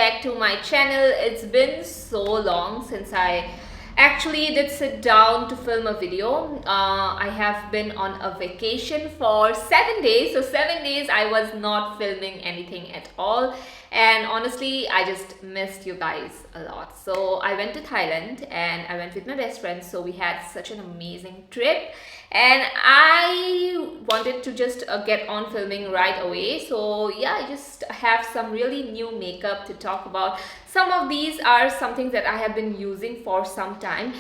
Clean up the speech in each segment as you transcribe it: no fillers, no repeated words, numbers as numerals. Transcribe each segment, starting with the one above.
back to my channel. It's been so long since I actually did sit down to film a video. I have been on a vacation for 7 days. So 7 days I was not filming anything at all. And honestly, I just missed you guys a lot. So I went to Thailand and I went with my best friend. So we had such an amazing trip. And I wanted to just get on filming right away. So yeah, I just have some really new makeup to talk about. Some of these are something that I have been using for some time.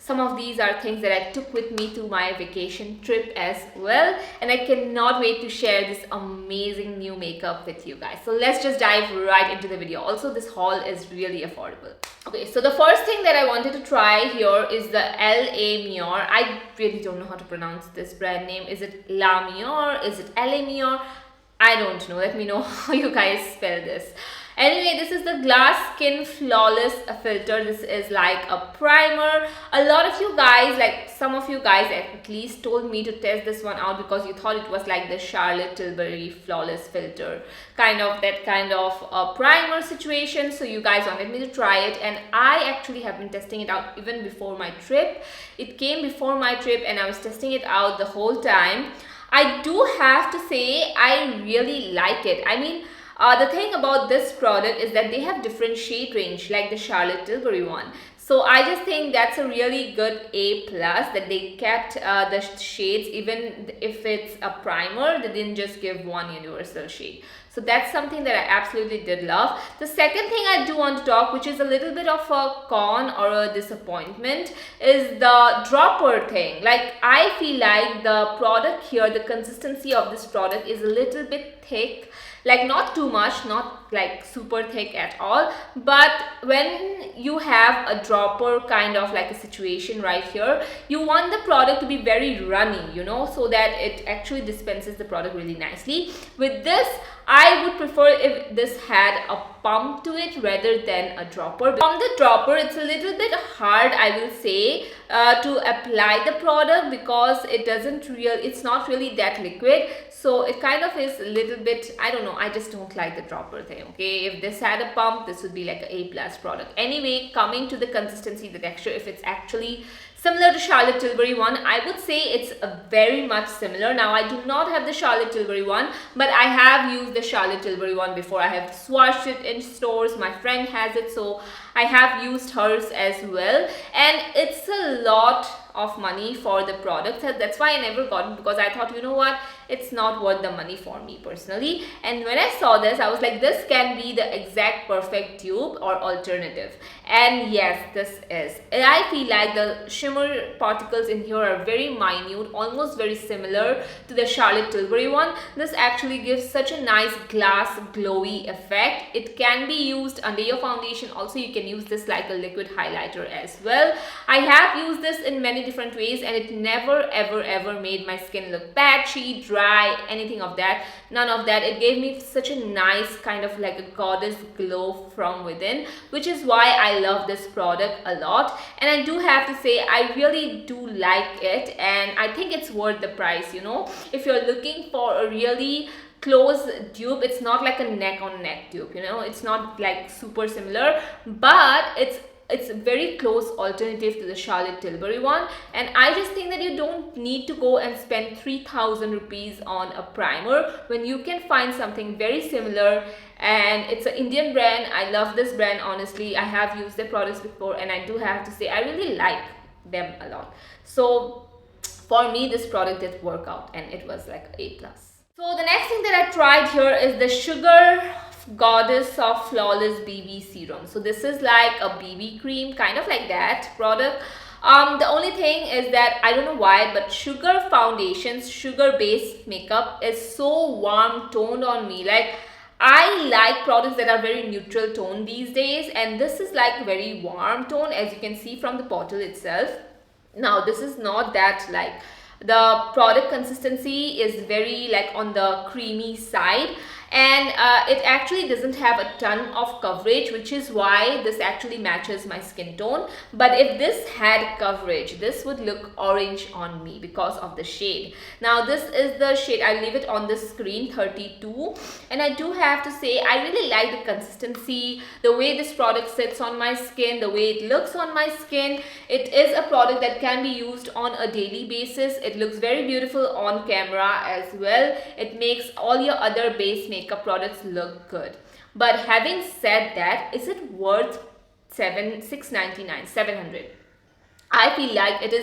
Some of these are things that I took with me to my vacation trip as well. And I cannot wait to share this amazing new makeup with you guys. So let's just dive right into the video. Also, this haul is really affordable. Okay, so the first thing that I wanted to try here is the LA Mior. I really don't know how to pronounce this brand name. Is it La Mior? Is it LA Mior? I don't know. Let me know how you guys spell this. Anyway, this is the Glass Skin Flawless Filter. This is like a primer. A lot of you guys, like some of you guys at least, told me to test this one out because you thought it was like the Charlotte Tilbury Flawless Filter. That kind of primer situation. So you guys wanted me to try it, and I actually have been testing it out even before my trip. It came before my trip and I was testing it out the whole time. I do have to say I really like it. I mean, the thing about this product is that they have different shade range like the Charlotte Tilbury one. So I just think that's a really good A plus that they kept the shades, even if it's a primer, they didn't just give one universal shade. So that's something that I absolutely did love. The second thing I do want to talk, which is a little bit of a con or a disappointment, is the dropper thing. Like, I feel like the product here, the consistency of this product is a little bit thick. Like, not too much, not like super thick at all, but when you have a dropper kind of like a situation right here, you want the product to be very runny, you know, so that it actually dispenses the product really nicely. With this, I would prefer if this had a pump to it rather than a dropper. From the dropper, it's a little bit hard, I will say, to apply the product because it's not really that liquid. So it kind of is a little bit, I don't know, I just don't like the dropper thing, okay? If this had a pump, this would be like an A plus product. Anyway, coming to the consistency, the texture, if it's actually similar to Charlotte Tilbury one, I would say it's very much similar. Now, I do not have the Charlotte Tilbury one, but I have used the Charlotte Tilbury one before. I have swatched it in stores. My friend has it, so I have used hers as well. And it's a lot of money for the product. That's why I never got it, because I thought, you know what, it's not worth the money for me personally. And when I saw this, I was like, this can be the exact perfect dupe or alternative. And yes, this is. I feel like the shimmer particles in here are very minute, almost very similar to the Charlotte Tilbury one. This actually gives such a nice glass glowy effect. It can be used under your foundation. Also, you can use this like a liquid highlighter as well. I have used this in many different ways and it never ever made my skin look patchy, dry, anything of that. None of that. It gave me such a nice kind of like a goddess glow from within, which is why I love this product a lot. And I do have to say, I really do like it, and I think it's worth the price, you know. If you're looking for a really close dupe, it's not like a neck on neck dupe, you know, it's not like super similar, but it's a very close alternative to the Charlotte Tilbury one. And I just think that you don't need to go and spend 3,000 rupees on a primer when you can find something very similar. And it's an Indian brand. I love this brand, honestly. I have used their products before and I do have to say I really like them a lot. So for me, this product did work out and it was like A+. So the next thing that I tried here is the Sugar Goddess of Flawless BB Serum. So this is like a BB cream, kind of like that product. The only thing is that I don't know why, but sugar foundations, sugar based makeup is so warm toned on me. Like, I like products that are very neutral tone these days, and this is like very warm tone, as you can see from the bottle itself. Now, this is not that like, the product consistency is very like on the creamy side, and it actually doesn't have a ton of coverage, which is why this actually matches my skin tone. But if this had coverage, this would look orange on me because of the shade. Now this is the shade, I leave it on the screen, 32, and I do have to say I really like the consistency, the way this product sits on my skin, the way it looks on my skin. It is a product that can be used on a daily basis. It looks very beautiful on camera as well. It makes all your other base makeup products look good. But having said that, is it worth $699, 700? I feel like it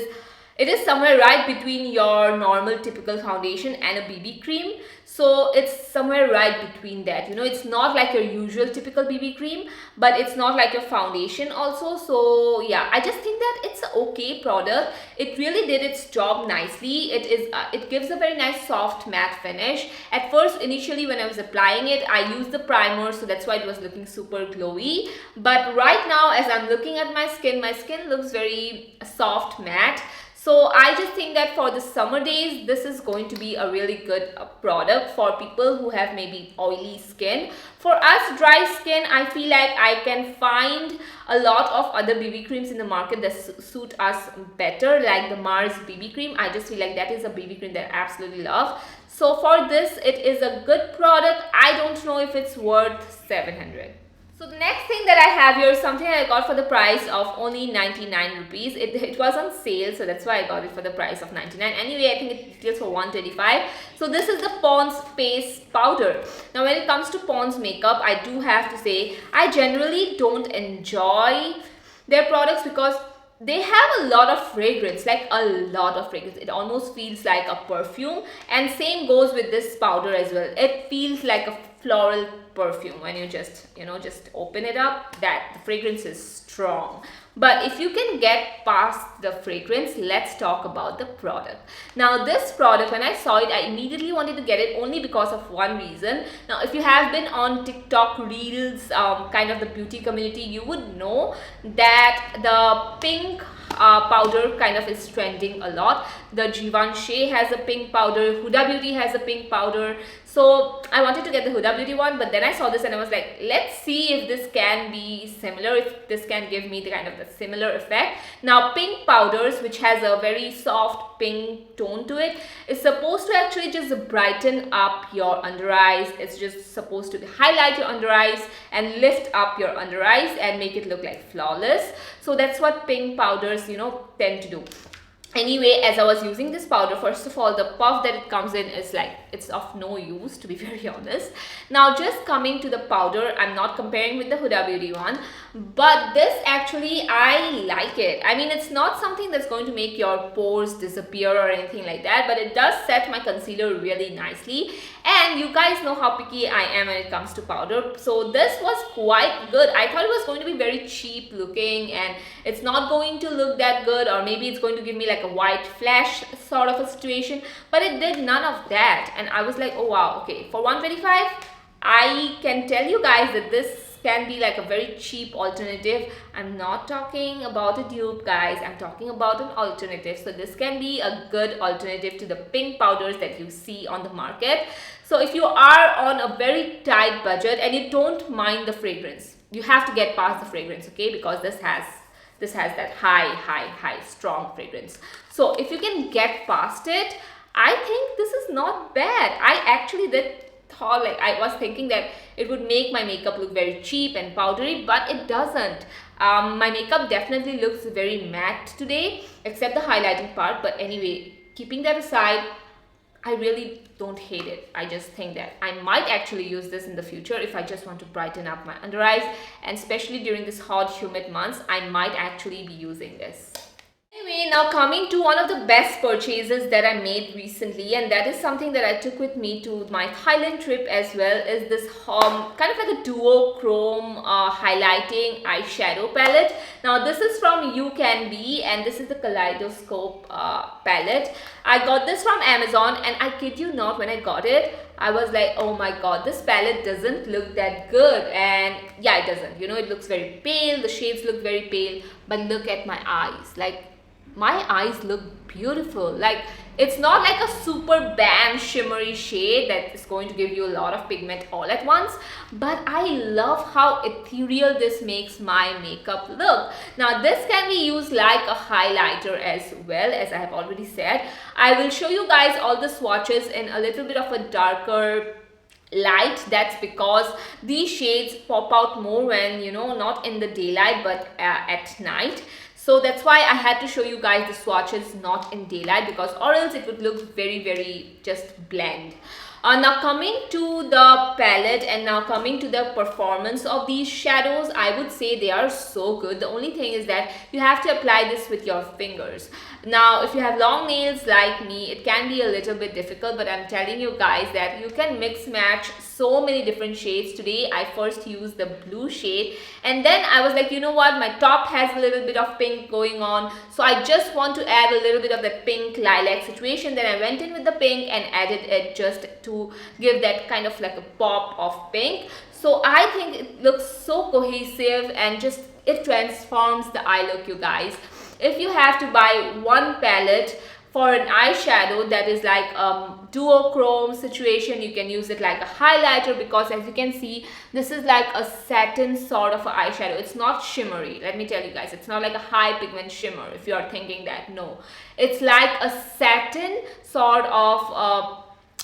is somewhere right between your normal typical foundation and a BB cream. So it's somewhere right between that. You know, it's not like your usual typical BB cream, but it's not like your foundation also. So yeah, I just think that it's an okay product. It really did its job nicely. It gives a very nice soft matte finish. At first, initially when I was applying it, I used the primer, so that's why it was looking super glowy. But right now, as I'm looking at my skin looks very soft matte. So I just think that for the summer days, this is going to be a really good product for people who have maybe oily skin. For us dry skin, I feel like I can find a lot of other BB creams in the market that suit us better, like the Mars BB cream. I just feel like that is a BB cream that I absolutely love. So for this, it is a good product. I don't know if it's worth 700. So the next thing that I have here is something I got for the price of only 99 rupees. It was on sale, so that's why I got it for the price of 99. Anyway, I think it retails for 125. So this is the Pond's Face Powder. Now when it comes to Pond's makeup, I do have to say I generally don't enjoy their products because they have a lot of fragrance, like a lot of fragrance. It almost feels like a perfume, and same goes with this powder as well. It feels like a floral perfume when you just open it up. That the fragrance is strong. But if you can get past the fragrance, let's talk about the product. Now this product, when I saw it, I immediately wanted to get it only because of one reason. Now if you have been on TikTok Reels, kind of the beauty community, you would know that the pink powder kind of is trending a lot. The Givenchy has a pink powder, Huda Beauty has a pink powder. So I wanted to get the Huda Beauty one, but then I saw this and I was like, let's see if this can be similar, if this can give me the kind of the similar effect. Now pink powders, which has a very soft pink tone to it, is supposed to actually just brighten up your under eyes. It's just supposed to highlight your under eyes and lift up your under eyes and make it look like flawless. So that's what pink powders, tend to do. Anyway, as I was using this powder, first of all, the puff that it comes in is like, it's of no use, to be very honest. Now just coming to the powder, I'm not comparing with the Huda Beauty one, but this actually, I like it. I mean, it's not something that's going to make your pores disappear or anything like that, but it does set my concealer really nicely. And you guys know how picky I am when it comes to powder, so this was quite good. I thought it was going to be very cheap looking and it's not going to look that good, or maybe it's going to give me like a white flash sort of a situation, but it did none of that. And I was like, oh wow, okay, for 125, I can tell you guys that this can be like a very cheap alternative. I'm not talking about a dupe, guys. I'm talking about an alternative. So this can be a good alternative to the pink powders that you see on the market. So if you are on a very tight budget and you don't mind the fragrance, you have to get past the fragrance, okay? Because this has that high strong fragrance. So if you can get past it, I think this is not bad. I actually thought, like, I was thinking that it would make my makeup look very cheap and powdery, but it doesn't. My makeup definitely looks very matte today, except the highlighting part. But anyway, keeping that aside, I really don't hate it. I just think that I might actually use this in the future if I just want to brighten up my under eyes, and especially during this hot, humid months, I might actually be using this. Anyway, now coming to one of the best purchases that I made recently, and that is something that I took with me to my Thailand trip as well, is this kind of like a duochrome highlighting eyeshadow palette. Now this is from Ucanbe and this is the Kalidoscope palette. I got this from Amazon, and I kid you not, when I got it, I was like, oh my god, this palette doesn't look that good. And yeah, it doesn't. It looks very pale, the shades look very pale, but look at my eyes. Like, my eyes look beautiful. Like, It's not like a super bam shimmery shade that is going to give you a lot of pigment all at once, but I love how ethereal this makes my makeup look. Now this can be used like a highlighter as well, as I have already said. I will show you guys all the swatches in a little bit of a darker light. That's because these shades pop out more when, you know, not in the daylight but at night. So that's why I had to show you guys the swatches not in daylight, because or else it would look very just bland. Now coming to the palette and now coming to the performance of these shadows, I would say they are so good. The only thing is that you have to apply this with your fingers. Now if you have long nails like me, it can be a little bit difficult, but I'm telling you guys that you can mix match so many different shades. Today I first used the blue shade, and then I was like, you know what, my top has a little bit of pink going on, so I just want to add a little bit of that pink lilac situation. Then I went in with the pink and added it just to give that kind of like a pop of pink. So I think it looks so cohesive and just it transforms the eye look, you guys. If you have to buy one palette for an eyeshadow that is like duochrome situation, you can use it like a highlighter, because as you can see, this is like a satin sort of a eyeshadow. It's not shimmery. Let me tell you guys, it's not like a high pigment shimmer if you are thinking that. No, it's like a satin sort of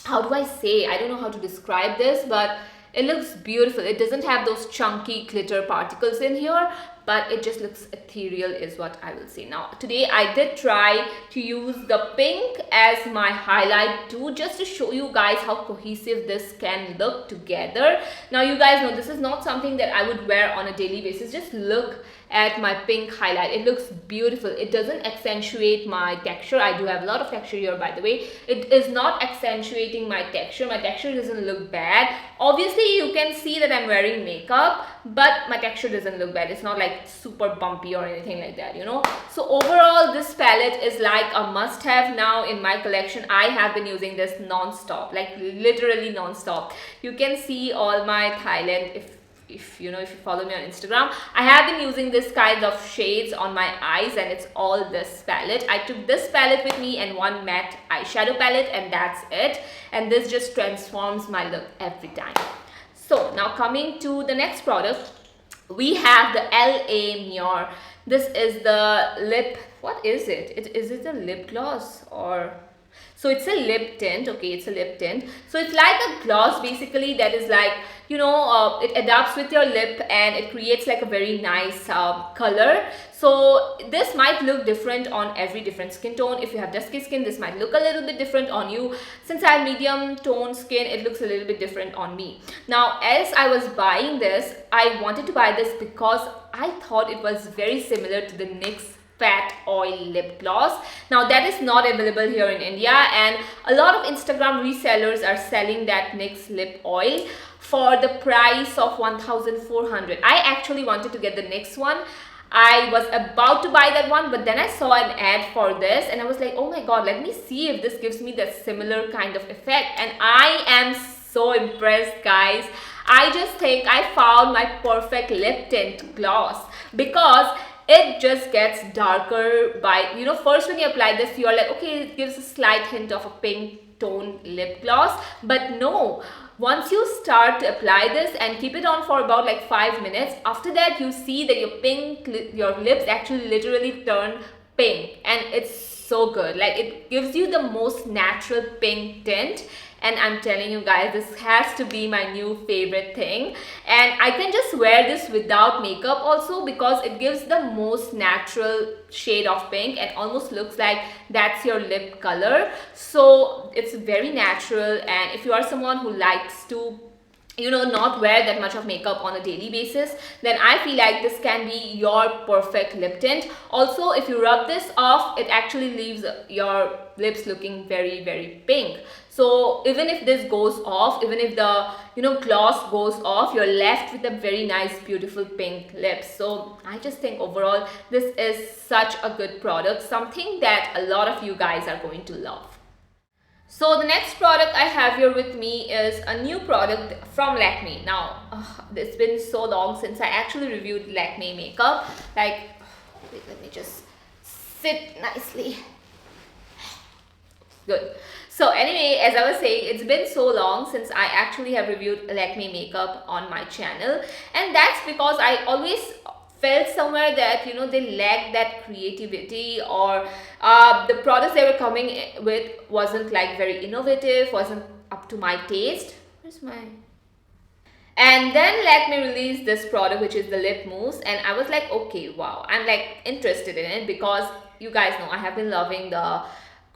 how do I say, I don't know how to describe this, but it looks beautiful. It doesn't have those chunky glitter particles in here, but it just looks ethereal is what I will say. Now today I did try to use the pink as my highlight too, just to show you guys how cohesive this can look together. Now you guys know this is not something that I would wear on a daily basis. Just look at my pink highlight. It looks beautiful. It doesn't accentuate my texture. I do have a lot of texture here, by the way. It is not accentuating my texture. My texture doesn't look bad. Obviously you can see that I'm wearing makeup, but my texture doesn't look bad. It's not like super bumpy or anything like that, you know. So overall this palette is like a must have now in my collection. I have been using this non-stop, like literally non-stop. You can see all my Thailand, if you follow me on Instagram, I have been using this kind of shades on my eyes, and it's all this palette. I took this palette with me and one matte eyeshadow palette, and that's it. And this just transforms my look every time. So now coming to the next product, we have the LA Mior. This is the lip, what is it? Is it a lip gloss or... So it's a lip tint, okay, it's a lip tint. So it's like a gloss basically that is like, it adapts with your lip and it creates like a very nice color. So this might look different on every different skin tone. If you have dusky skin, this might look a little bit different on you. Since I have medium tone skin, it looks a little bit different on me. Now, as I was buying this, I wanted to buy this because I thought it was very similar to the NYX Fat Oil Lip Gloss. Now that is not available here in India, and a lot of Instagram resellers are selling that NYX lip oil for the price of 1,400. I actually wanted to get the NYX one. I was about to buy that one, but then I saw an ad for this and I was like, oh my god, let me see if this gives me that similar kind of effect. And I am so impressed, guys. I just think I found my perfect lip tint gloss, because it just gets darker by, first when you apply this, you're like, okay, it gives a slight hint of a pink tone lip gloss. But no, once you start to apply this and keep it on for about like 5 minutes, after that you see that your lips actually literally turn pink, and it's so good. Like, it gives you the most natural pink tint. And I'm telling you guys, this has to be my new favorite thing. And I can just wear this without makeup also, because it gives the most natural shade of pink and almost looks like that's your lip color. So it's very natural, and if you are someone who likes to not wear that much of makeup on a daily basis, then I feel like this can be your perfect lip tint. Also, if you rub this off, it actually leaves your lips looking very, very pink. So even if this goes off, even if the gloss goes off, you're left with a very nice, beautiful pink lips. So I just think overall this is such a good product, something that a lot of you guys are going to love. So the next product I have here with me is a new product from Lakme. Now, it's been so long since I actually reviewed Lakme makeup. Like, wait, let me just sit nicely. Good. So anyway, as I was saying, it's been so long since I actually have reviewed Lakme makeup on my channel, and that's because I always felt somewhere that, you know, they lacked that creativity, or the products they were coming with wasn't like very innovative, wasn't up to my taste. Where's my... And then Lakme released this product, which is the lip mousse, and I was like, okay, wow, I'm like interested in it because you guys know I have been loving the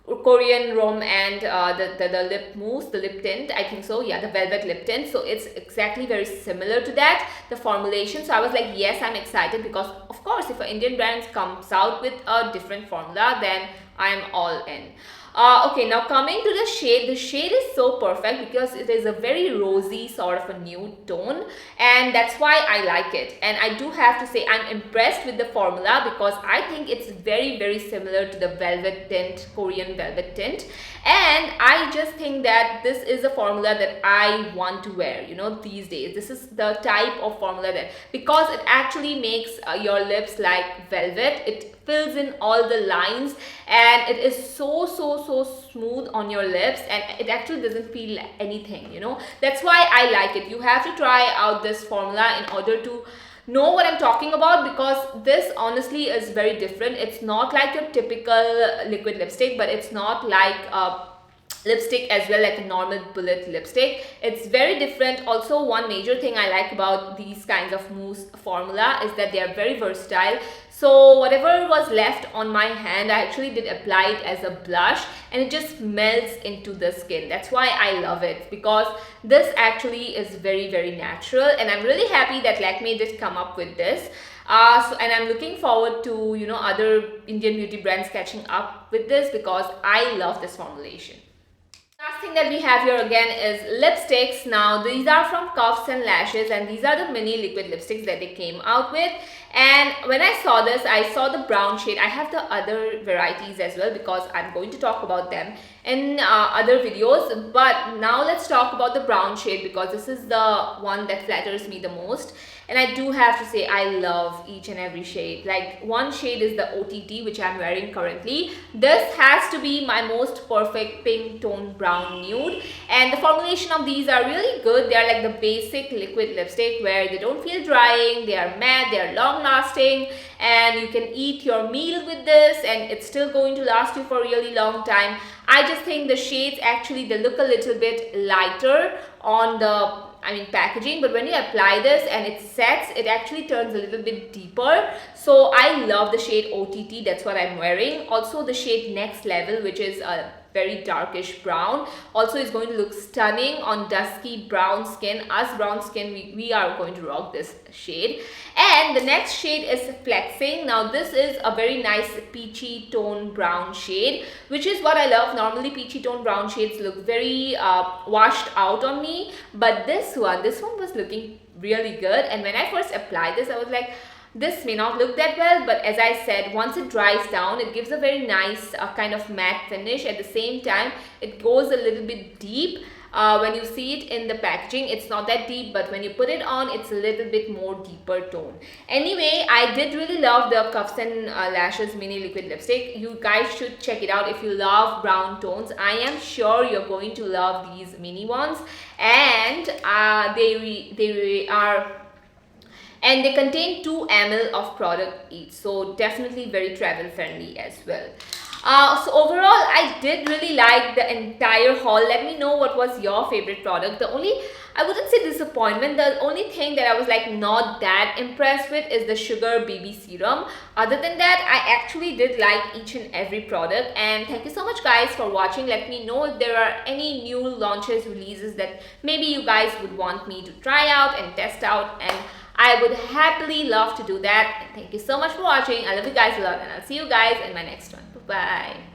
Korean rom and the lip mousse, the lip tint, I think so, yeah, the velvet lip tint. So it's exactly very similar to that, the formulation. So I was like, yes, I'm excited, because of course if an Indian brand comes out with a different formula, then I'm all in. Okay, now coming to the shade is so perfect because it is a very rosy sort of a nude tone, and that's why I like it. And I do have to say I'm impressed with the formula because I think it's very similar to the velvet tint, Korean velvet tint, and I just think that this is a formula that I want to wear, you know, these days. This is the type of formula that, because it actually makes your lips like velvet, it fills in all the lines, and it is so smooth on your lips, and it actually doesn't feel anything, you know. That's why I like it. You have to try out this formula in order to know what I'm talking about, because this honestly is very different. It's not like your typical liquid lipstick, but it's not like lipstick as well, like a normal bullet lipstick. It's very different. Also, one major thing I like about these kinds of mousse formula is that they are very versatile. So whatever was left on my hand, I actually did apply it as a blush, and it just melts into the skin. That's why I love it, because this actually is very natural, and I'm really happy that Lakme did come up with this. And I'm looking forward to, you know, other Indian beauty brands catching up with this, because I love this formulation. Last thing that we have here again is lipsticks. Now these are from Cuffs and Lashes, and these are the mini liquid lipsticks that they came out with. And when I saw this, I saw the brown shade. I have the other varieties as well, because I'm going to talk about them in other videos. But now let's talk about the brown shade, because this is the one that flatters me the most. And I do have to say, I love each and every shade. Like, one shade is the OTT, which I'm wearing currently. This has to be my most perfect pink tone brown nude. And the formulation of these are really good. They are like the basic liquid lipstick where they don't feel drying, they are matte, they are long lasting, and you can eat your meal with this and it's still going to last you for a really long time. I just think the shades actually, they look a little bit lighter on the packaging, but when you apply this and it sets, it actually turns a little bit deeper. So I love the shade OTT, that's what I'm wearing. Also the shade Next Level, which is a very darkish brown, also is going to look stunning on dusky brown skin. Us brown skin, we are going to rock this shade. And the next shade is Flexing. Now this is a very nice peachy tone brown shade, which is what I love. Normally peachy tone brown shades look very washed out on me, but this one was looking really good. And when I first applied this, I was like, this may not look that well, but as I said, once it dries down, it gives a very nice kind of matte finish. At the same time, it goes a little bit deep. When you see it in the packaging, it's not that deep, but when you put it on, it's a little bit more deeper tone. Anyway, I did really love the Cuffs and Lashes mini liquid lipstick. You guys should check it out if you love brown tones. I am sure you're going to love these mini ones, and they contain 2 ml of product each, so definitely very travel friendly as well. So overall, I did really like the entire haul. Let me know what was your favorite product. I wouldn't say disappointment, the only thing that I was like not that impressed with is the Sugar BB Serum. Other than that, I actually did like each and every product. And thank you so much guys for watching. Let me know if there are any new launches, releases that maybe you guys would want me to try out and test out, and I would happily love to do that. And thank you so much for watching. I love you guys a lot, and I'll see you guys in my next one. Bye.